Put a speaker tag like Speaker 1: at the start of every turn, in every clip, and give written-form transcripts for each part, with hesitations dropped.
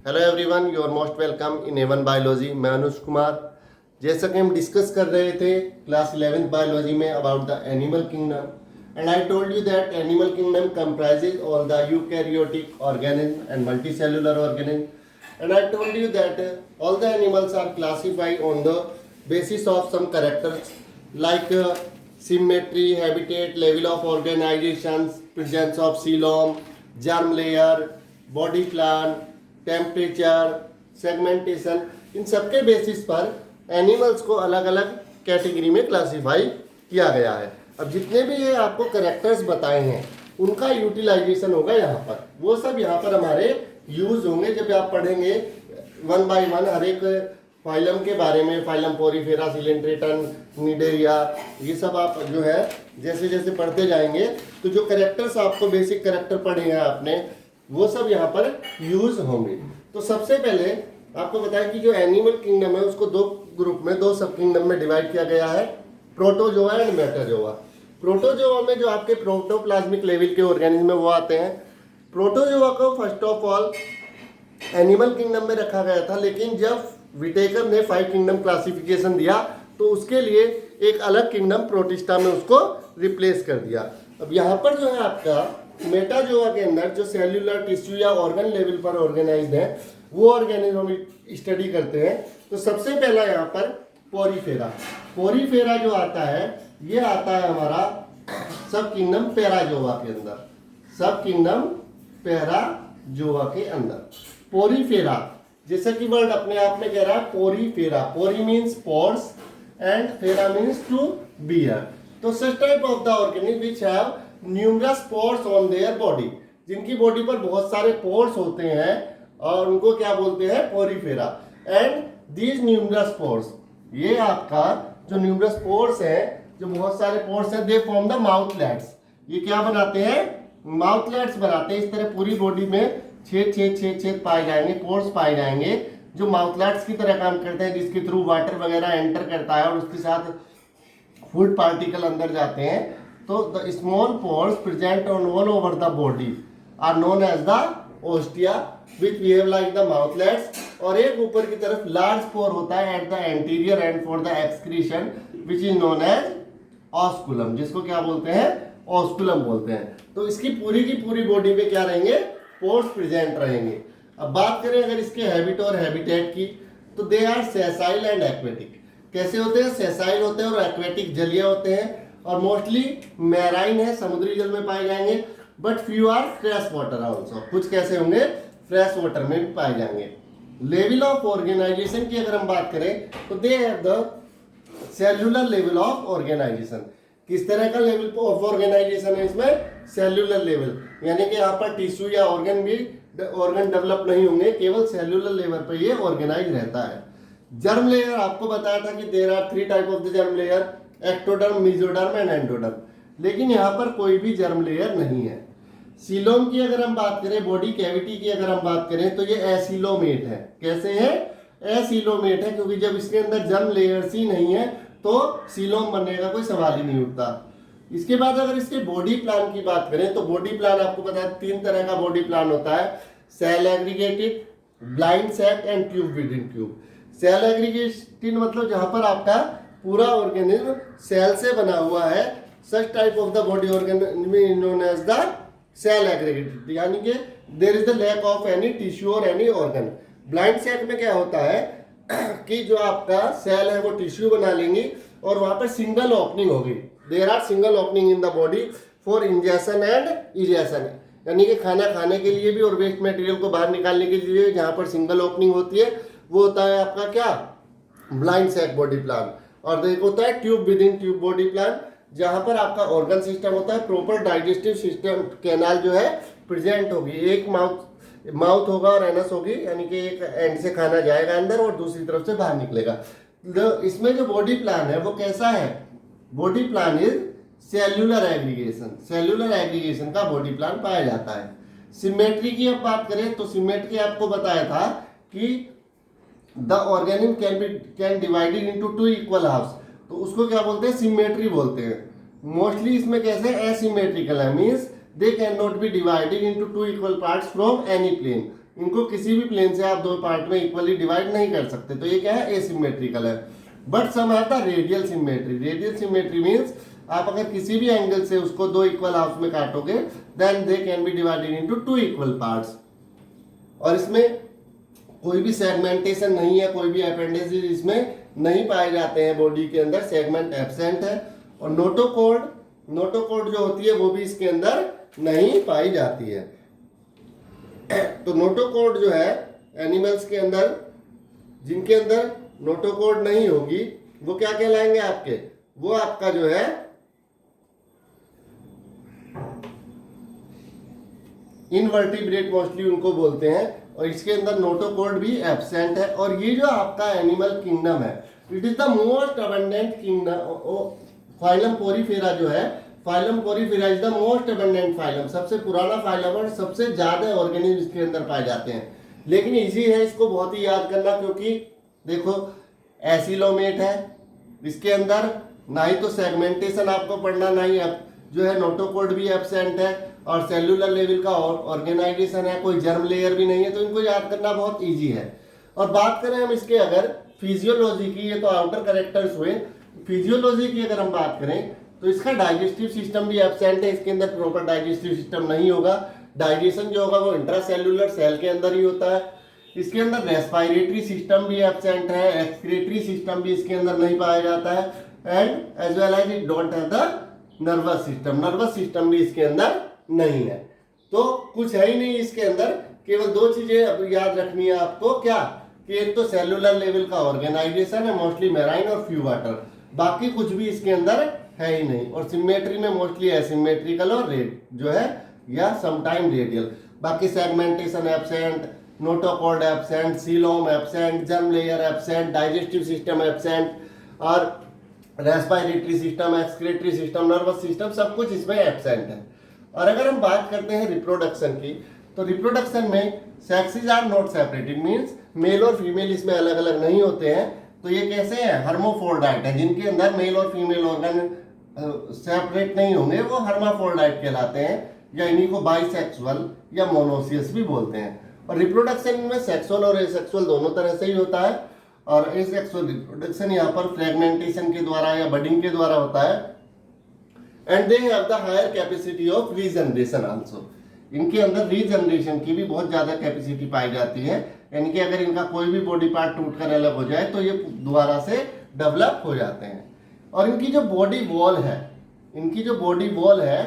Speaker 1: Hello everyone, you are most welcome in A1 biology. मैं अनुज कुमार। जैसा कि हम डिस्कस कर रहे थे क्लास 11th बायोलॉजी में about the animal kingdom, and I told you that animal kingdom comprises all the eukaryotic organism and multicellular organism, and I told you that all the animals are classified on the basis of some characters like symmetry, habitat, level of organizations, presence of coelom, germ layer, body plan, temperature, segmentation, इन सबके basis पर animals को अलग अलग category में classify किया गया है। अब जितने भी ये आपको करेक्टर्स बताए हैं उनका यूटिलाइजेशन होगा यहाँ पर, वो सब यहाँ पर हमारे यूज होंगे जब आप पढ़ेंगे वन बाय वन हर एक फाइलम के बारे में। फाइलम पोरीफेरा, सिलेंट्रेटन, निडेरिया, ये सब आप जो है जैसे जैसे पढ़ते जाएंगे तो जो करेक्टर्स आपको बेसिक करेक्टर पढ़े हैं आपने वो सब यहाँ पर यूज होंगे। तो सबसे पहले आपको बताएं कि जो एनिमल किंगडम है उसको दो ग्रुप में, दो सब किंगडम में डिवाइड किया गया है, प्रोटोजोआ एंड मेटाजोआ। प्रोटोजोआ में जो आपके प्रोटोप्लाज्मिक लेवल के ऑर्गेनिज्म है वो आते हैं। प्रोटोजोआ को first of all animal kingdom में रखा गया था, लेकिन जब विटेकर ने 5 किंगडम क्लासिफिकेशन दिया तो उसके लिए एक अलग किंगडम प्रोटिस्टा में उसको रिप्लेस कर दिया। अब यहाँ पर जो है आपका मेटाजोआ के अंदर जो सेल्यूलर टिश्यू या ऑर्गन लेवल पर ऑर्गेनाइज्ड है वो ऑर्गेनिज्म हम स्टडी करते हैं। तो सबसे पहला यहाँ पर पोरीफेरा। पोरीफेरा जो आता है ये आता है हमारा सब किंगडम पैराजोआ के अंदर, सब किंगडम पैराजोआ के अंदर। पोरीफेरा जैसा कि वर्ड अपने आप में कह रहा है पोरीफेरा, पोरी मीन्स पोर्स एंड फेरा मीन्स टू बियर। तो सच type of the organism which have numerous pores on their body, जिनकी बॉडी पर बहुत सारे पोर्स होते हैं और उनको क्या बोलते हैं, Porifera. And these numerous pores, ये आपका जो न्यूमरस पोर्स है, जो बहुत सारे पोर्स हैं, दे फॉर्म द माउथलेट्स। ये क्या बनाते हैं, माउथलेट्स बनाते हैं। इस तरह पूरी बॉडी में छेद छेद छेद छेद पाए जाएंगे, पोर्स पाए जाएंगे जो माउथलेट्स की तरह काम करते हैं, जिसके थ्रू वाटर वगैरह एंटर करता है और उसके साथ फूड पार्टिकल अंदर जाते हैं। तो the small pores present on all over the body are known as the ostia which behave like the mouthlets. और एक ऊपर की तरफ लार्ज पोर होता है at the anterior end for the excretion which is known as osculum, जिसको क्या बोलते हैं, ऑस्कुलम बोलते हैं। तो इसकी की पूरी बॉडी में क्या रहेंगे, पोर्स प्रेजेंट रहेंगे। अब बात करें अगर इसके हैबिट और हैबिटेट की, तो they are sessile and aquatic. कैसे होते हैं, सेसाइल होते हैं और एक्वेटिक जलीय होते हैं, और मोस्टली मैराइन है, समुद्री जल में पाए जाएंगे, but few are fresh water also. कुछ कैसे होंगे, फ्रेश वाटर में भी पाए जाएंगे। लेवल ऑफ ऑर्गेनाइजेशन की अगर हम बात करें तो they have the cellular level of organisation. किस तरह का लेवल ऑफ ऑर्गेनाइजेशन है इसमें, सेल्यूलर लेवल, यानी कि यहाँ पर टिश्यू या ऑर्गन डेवलप नहीं होंगे, केवल सेल्यूलर लेवल पर ये ऑर्गेनाइज रहता है। जर्म लेयर आपको बताया था कि there are 3 type of the germ layer, ectoderm, mesoderm and endoderm, लेकिन यहाँ पर कोई भी जर्म लेयर नहीं है। सीलोम की अगर हम बात करें, बॉडी कैविटी की अगर हम बात करें, तो ये एसिलोमेट है। कैसे है, एसिलोमेट है, क्योंकि जब इसके अंदर जर्म लेयर्स ही नहीं है तो सीलोम बनने का कोई सवाल ही नहीं उठता। इसके बाद अगर इसके बॉडी प्लान की बात करें तो बॉडी प्लान आपको पता है 3 तरह का बॉडी प्लान होता है, cell aggregated, blind sac and tube within tube. Cell aggregated मतलब जहां पर आपका पूरा ऑर्गेनिज्म सेल से बना हुआ है, such type of the body organism known as the cell aggregated, यानी कि there is the lack of any tissue और एनी ऑर्गन। ब्लाइंड सैक में क्या होता है कि जो आपका सेल है वो टिश्यू बना लेंगी और वहां पर सिंगल ओपनिंग होगी। There are single opening in the body for injection and ejection, यानी कि खाना खाने के लिए भी और वेस्ट मटेरियल को बाहर निकालने के लिए जहां पर सिंगल ओपनिंग होती है वो होता है आपका क्या, ब्लाइंड सैक बॉडी प्लान। और एक होता है tube within tube body plan, जहां पर आपका ऑर्गन सिस्टम होता है, प्रॉपर डाइजेस्टिव सिस्टम कैनाल जो है प्रेजेंट होगी, एक माउथ होगा और एनस होगी, यानी कि एक एंड से खाना जाएगा अंदर और दूसरी तरफ से बाहर निकलेगा। इसमें जो बॉडी प्लान है वो कैसा है, body plan is cellular aggregation, cellular aggregation का बॉडी प्लान पाया जाता है। सिमेट्री की अब बात करें तो सिमेट्री आपको बताया था कि the organism can divided into 2 equal halves, तो उसको क्या बोलते हैं, सिमेट्री बोलते हैं। मोस्टली इसमें कैसे एसिमेट्रिकल है, means they cannot be divided into 2 equal parts from any plane। इनको किसी भी प्लेन से आप दो पार्ट में इक्वली डिवाइड नहीं कर सकते, तो ये क्या है, एसिमेट्रिकल है। But some have the radial symmetry. Radial symmetry means आप अगर किसी भी एंगल से उसको दो इक्वल हाफ में काटोगे then they can be divided into two equal parts, और इसमें कोई भी सेगमेंटेशन नहीं है, कोई भी अपेंडेजेस इसमें नहीं पाए जाते हैं, बॉडी के अंदर सेगमेंट एब्सेंट है। और नोटोकॉर्ड जो होती है वो भी इसके अंदर नहीं पाई जाती है। तो नोटोकॉर्ड जो है एनिमल्स के अंदर, जिनके अंदर नोटोकॉर्ड नहीं होगी वो क्या कहलाएंगे आपके, वो आपका जो है इनवर्टिब्रेट मोस्टली उनको बोलते हैं, और इसके अंदर नोटोकॉर्ड भी एब्सेंट है। और ये जो आपका एनिमल किंगडम है, it is the most abundant kingdom. Phylum Porifera जो है, phylum Porifera is the most abundant phylum, सबसे पुराना फाइलम और सबसे ज्यादा ऑर्गेनिज्म इसके अंदर पाए जाते हैं। लेकिन इजी है इसको बहुत ही याद करना, क्योंकि देखो एसिलोमेट है, इसके अंदर ना ही तो सेगमेंटेशन आपको पढ़ना, ना ही जो है नोटोकॉर्ड भी एब्सेंट है, और सेलुलर लेवल का ऑर्गेनाइजेशन है, कोई जर्म लेयर भी नहीं है, तो इनको याद करना बहुत इजी है। और बात करें हम इसके अगर फिजियोलॉजी की, ये तो आउटर कैरेक्टर्स हुए, फिजियोलॉजी की अगर हम बात करें तो इसका डाइजेस्टिव सिस्टम भी एब्सेंट है, इसके अंदर प्रॉपर डाइजेस्टिव सिस्टम नहीं होगा। डाइजेशन जो होगा वो इंट्रासेल्युलर सेल के अंदर ही होता है। इसके अंदर रेस्पिरेटरी सिस्टम भी एब्सेंट है, एक्सक्रीटरी सिस्टम भी इसके अंदर नहीं पाया जाता है, and as well as it don't have the nervous system. Nervous system भी इसके अंदर नहीं है। तो कुछ है ही नहीं इसके अंदर, केवल दो चीजें याद रखनी है आपको, क्या कि एक तो सेलुलर लेवल का ऑर्गेनाइजेशन है, मोस्टली मेराइन और फ्यू वाटर, बाकी कुछ भी इसके अंदर है ही नहीं। और सिमेट्री में मोस्टली एसिमेट्रिकल और रेड जो है या समटाइम रेडियल, बाकी segmentation absent, notochord absent, coelom absent, germ layer absent, digestive system absent, और respiratory system, excretory system, nervous system, सब कुछ इसमें एब्सेंट है। और अगर हम बात करते हैं रिप्रोडक्शन की, तो रिप्रोडक्शन में sexes are not separated, means male और फीमेल इसमें अलग अलग नहीं होते हैं। तो ये कैसे है, हर्माफ्रोडाइट है, जिनके अंदर मेल और फीमेल ऑर्गन सेपरेट नहीं होंगे वो हर्माफ्रोडाइट कहलाते हैं, या इन्हीं को बाइसेक्सुअल या मोनोसियस भी बोलते हैं। और रिप्रोडक्शन में सेक्सुअल और एसेक्सुअल दोनों तरह से ही होता है, और एसेक्सुअल रिप्रोडक्शन यहाँ पर फ्रेगमेंटेशन के द्वारा या बडिंग के द्वारा होता है। And they have the higher capacity of regeneration also, इनके अंदर रीजनरेशन की भी बहुत ज्यादा कैपेसिटी पाई जाती है, यानी कि अगर इनका कोई भी बॉडी पार्ट टूट कर अलग हो जाए तो ये दोबारा से डेवलप हो जाते हैं। और इनकी जो बॉडी वॉल है, इनकी जो बॉडी वॉल है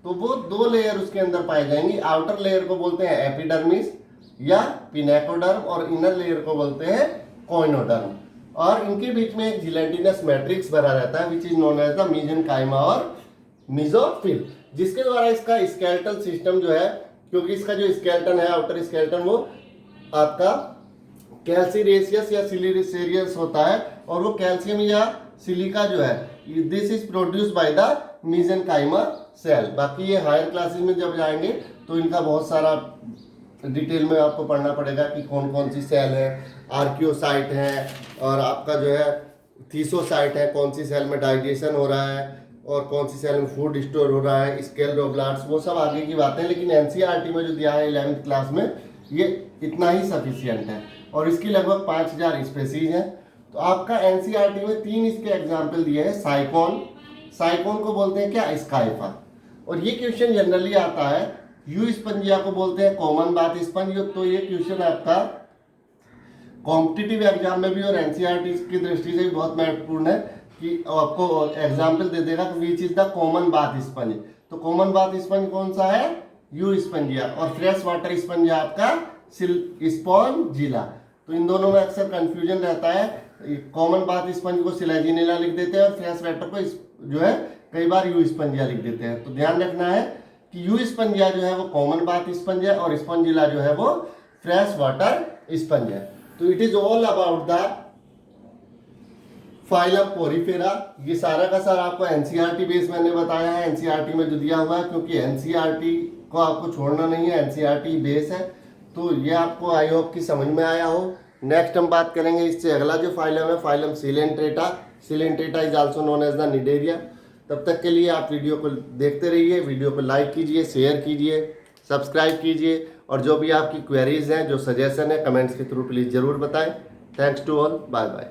Speaker 1: तो वो दो लेयर उसके अंदर पाई जाएंगी। आउटर लेयर को बोलते हैं एपिडर्मिस या पिनेकोडर्म, और इनर लेयर को बोलते हैं कोइनोडर्म, और इनके बीच में एक जिलेटिनस मैट्रिक्स भरा रहता है which is known as the mesenchyma और मेसोफिल, जिसके द्वारा इसका स्केलेटल सिस्टम जो है, क्योंकि इसका जो स्केलेटन है आउटर स्केलेटन वो आपका कैल्सीरेशियस या सिलिसेरियस होता है, और वो कैल्शियम या सिलिका जो है this is produce by the mesenchyma cell. बाकी ये हायर क्लासेस में जब जाएंगे तो इनका बहुत सारा डिटेल में आपको पढ़ना पड़ेगा कि कौन कौन सी सेल है, आर्कियोसाइट है, और आपका जो है थीसोसाइट है, कौन सी सेल में डाइजेशन हो रहा है और कौन सी सेल में फूड स्टोर हो रहा है, स्केलेरोब्लास्ट, वो सब आगे की बातें हैं। लेकिन एनसीईआरटी में जो दिया है 11th क्लास में ये इतना ही सफिशिएंट है, और इसकी लगभग 5000 स्पेसीज हैं। तो आपका एनसीईआरटी में 3 इसके एग्जाम्पल दिए हैं। साइकोन को बोलते हैं क्या, स्काइफा, और ये क्वेश्चन जनरली आता है। यू स्पंजिया को बोलते हैं कॉमन बाथ स्पंज, तो ये क्वेश्चन आपका कॉम्पिटिटिव एग्जाम में भी और एनसीईआरटी की दृष्टि से भी बहुत महत्वपूर्ण है कि आपको एग्जाम्पल दे देगा कि which is the common bath sponge. तो कॉमन बाथ स्पंज कौन सा है, यू स्पंजिया, और फ्रेश वाटर स्पंज आपका स्पॉन्जिला। तो इन दोनों में अक्सर कंफ्यूजन रहता है, कॉमन बाथ स्पंज को सिलेजिनेला लिख देते हैं और फ्रेश वाटर को जो है कई बार यू स्पंजिया लिख देते हैं। तो ध्यान रखना है कि यू स्पंजिया जो है वो कॉमन बाथ स्पंज है, और स्पंजिला जो है वो फ्रेश वाटर स्पंज है। तो it is all about the phylum Porifera. ये सारा का सारा आपको एनसीईआरटी बेस मैंने बताया है, एनसीईआरटी में जो दिया हुआ है, क्योंकि एनसीईआरटी को आपको छोड़ना नहीं है, एनसीईआरटी बेस है। तो ये आपको आई होप कि समझ में आया हो। नेक्स्ट हम बात करेंगे इससे अगला जो फाइलम है, phylum coelenterata. Coelenterata is also known as the cnidaria. तब तक के लिए आप वीडियो को देखते रहिए, वीडियो को लाइक कीजिए, शेयर कीजिए, सब्सक्राइब कीजिए, और जो भी आपकी क्वेरीज हैं, जो सजेशन है, कमेंट्स के थ्रू प्लीज़ ज़रूर बताएं। Thanks to all, bye bye.